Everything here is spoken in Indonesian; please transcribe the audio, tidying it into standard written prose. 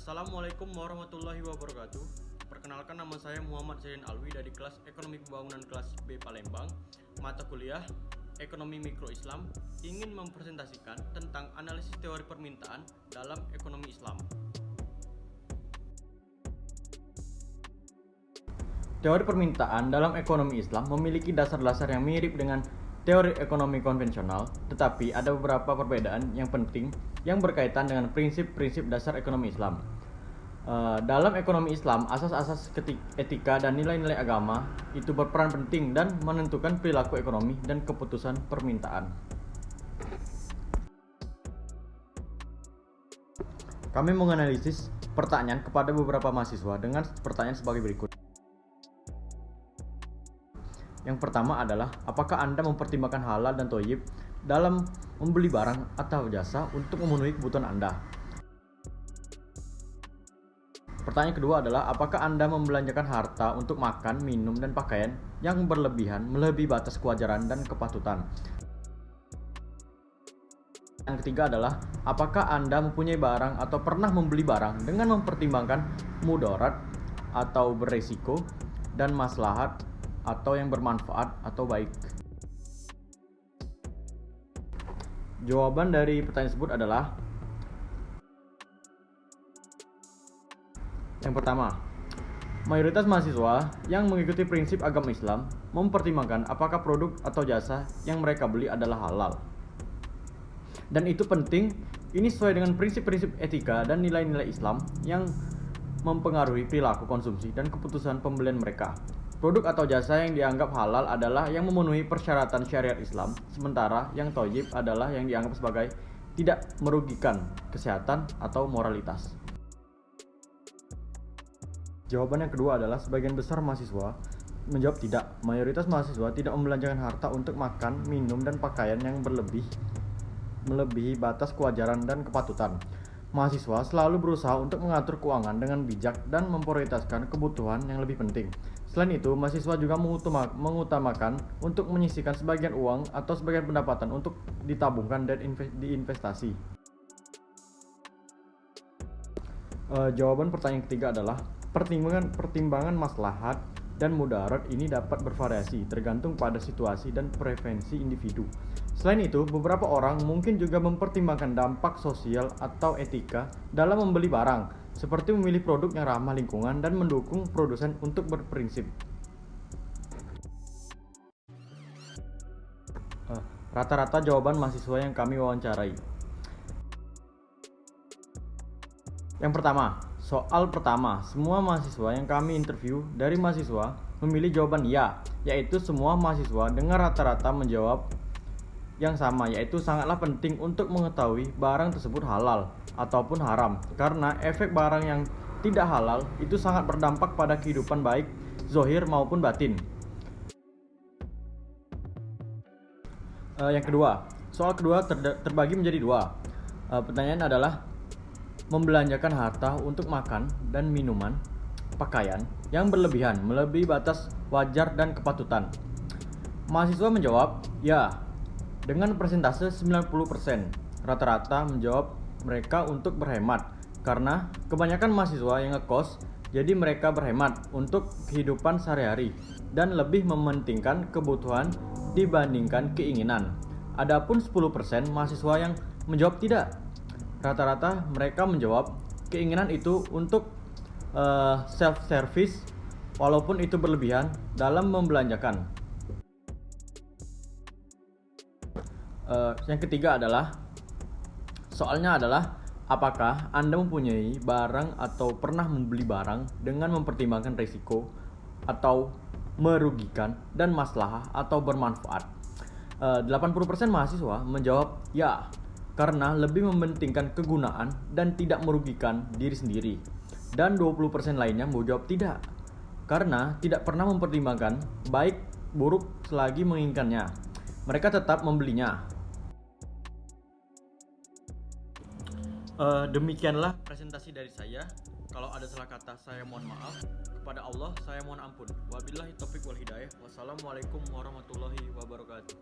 Assalamualaikum warahmatullahi wabarakatuh. Perkenalkan, nama saya Muhammad Zain Alwi dari kelas Ekonomi Pembangunan kelas B Palembang, mata kuliah Ekonomi Mikro Islam, ingin mempresentasikan tentang analisis teori permintaan dalam ekonomi Islam. Teori permintaan dalam ekonomi Islam memiliki dasar-dasar yang mirip dengan teori ekonomi konvensional, tetapi ada beberapa perbedaan yang penting yang berkaitan dengan prinsip-prinsip dasar ekonomi Islam. Dalam ekonomi Islam, asas-asas etika dan nilai-nilai agama itu berperan penting dan menentukan perilaku ekonomi dan keputusan permintaan. Kami menganalisis pertanyaan kepada beberapa mahasiswa dengan pertanyaan sebagai berikut. Yang pertama adalah, apakah Anda mempertimbangkan halal dan thayyib dalam membeli barang atau jasa untuk memenuhi kebutuhan Anda? Pertanyaan kedua adalah, apakah Anda membelanjakan harta untuk makan, minum, dan pakaian yang berlebihan melebihi batas kewajaran dan kepatutan? Yang ketiga adalah, apakah Anda mempunyai barang atau pernah membeli barang dengan mempertimbangkan mudarat atau beresiko dan maslahat atau yang bermanfaat atau baik? Jawaban dari pertanyaan tersebut adalah yang pertama, mayoritas mahasiswa yang mengikuti prinsip agama Islam mempertimbangkan apakah produk atau jasa yang mereka beli adalah halal. Dan itu penting, ini sesuai dengan prinsip-prinsip etika dan nilai-nilai Islam yang mempengaruhi perilaku konsumsi dan keputusan pembelian mereka. Produk atau jasa yang dianggap halal adalah yang memenuhi persyaratan syariat Islam, sementara yang thayyib adalah yang dianggap sebagai tidak merugikan kesehatan atau moralitas. Jawaban yang kedua adalah, sebagian besar mahasiswa menjawab tidak. Mayoritas mahasiswa tidak membelanjakan harta untuk makan, minum, dan pakaian yang melebihi batas kewajaran dan kepatutan. Mahasiswa selalu berusaha untuk mengatur keuangan dengan bijak dan memprioritaskan kebutuhan yang lebih penting. Selain itu, mahasiswa juga mengutamakan untuk menyisihkan sebagian uang atau sebagian pendapatan untuk ditabungkan dan diinvestasi. Jawaban pertanyaan ketiga adalah, pertimbangan maslahat dan mudarat ini dapat bervariasi tergantung pada situasi dan preferensi individu. Selain itu, beberapa orang mungkin juga mempertimbangkan dampak sosial atau etika dalam membeli barang, seperti memilih produk yang ramah lingkungan dan mendukung produsen untuk berprinsip. Rata-rata jawaban mahasiswa yang kami wawancarai. Yang pertama, soal pertama, semua mahasiswa yang kami interview dari mahasiswa memilih jawaban ya, yaitu semua mahasiswa dengan rata-rata menjawab yang sama, yaitu sangatlah penting untuk mengetahui barang tersebut halal ataupun haram, karena efek barang yang tidak halal itu sangat berdampak pada kehidupan baik zahir maupun batin. Yang kedua, soal kedua terbagi menjadi dua. Pertanyaan adalah, membelanjakan harta untuk makan dan minuman, pakaian yang berlebihan melebihi batas wajar dan kepatutan. Mahasiswa menjawab ya dengan persentase 90%. Rata-rata menjawab mereka untuk berhemat, karena kebanyakan mahasiswa yang ngekos, jadi mereka berhemat untuk kehidupan sehari-hari dan lebih mementingkan kebutuhan dibandingkan keinginan. Adapun 10% mahasiswa yang menjawab tidak. Rata-rata mereka menjawab keinginan itu untuk self-service, walaupun itu berlebihan dalam membelanjakan. Yang ketiga adalah, soalnya adalah, apakah Anda mempunyai barang atau pernah membeli barang dengan mempertimbangkan risiko atau merugikan dan maslahah atau bermanfaat? 80% mahasiswa menjawab ya, karena lebih mementingkan kegunaan dan tidak merugikan diri sendiri. Dan 20% lainnya menjawab tidak, karena tidak pernah mempertimbangkan baik buruk selagi menginginkannya. Mereka tetap membelinya. Demikianlah presentasi dari saya. Kalau ada salah kata, saya mohon maaf. Kepada Allah saya mohon ampun. Wabillahi taufiq wal hidayah. Wassalamualaikum warahmatullahi wabarakatuh.